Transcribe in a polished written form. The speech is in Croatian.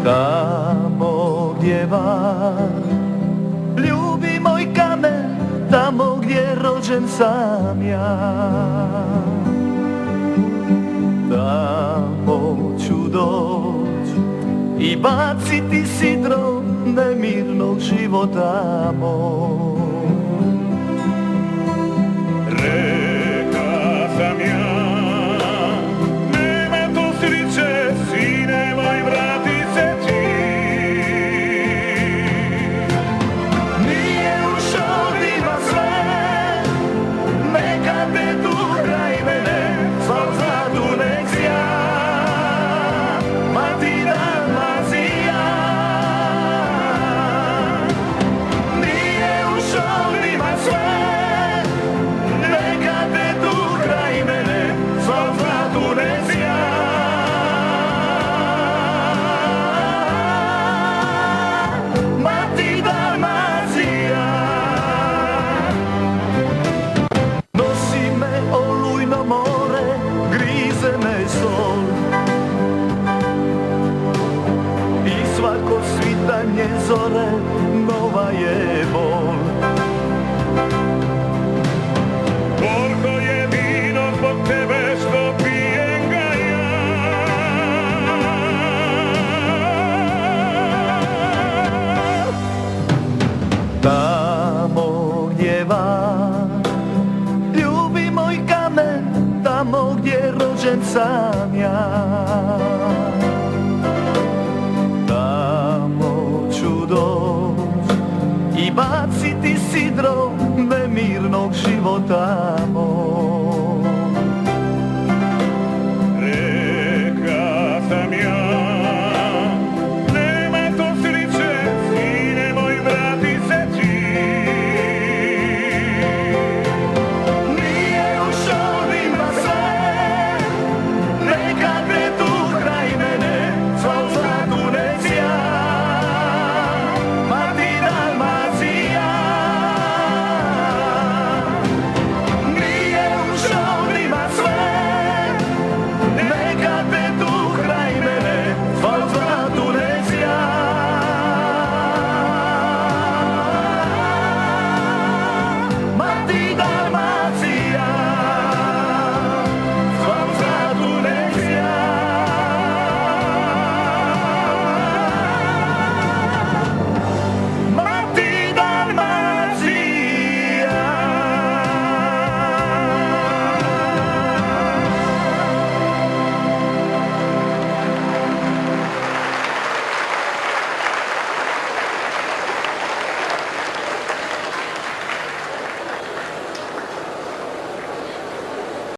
Tamo gdje vas ljubi moj kamen, tamo gdje rođen sam ja, tamo ću doć i baciti sidro nemirnog života moj. Reka sam ja, nema to sriće, sine moj, vrati se ti. Nije u šolima sve, neka te tu kraj mene, sval zlatu nek sja, ma ti Dalmacija. Nije u šolima sve, neka te tu kraj mene, sval zlatu nek sja, ma ti Dalmacija. Nosi me olujno more, grize me sol i svako svitanje zore nova je bol. Gorko je vino zbog tebe što pijem ga ja. Tamo gdje vas ljubi moj kamen, tamo gdje rođen sam ja, tamo ću doć i baciti sidro nemirnog života moj.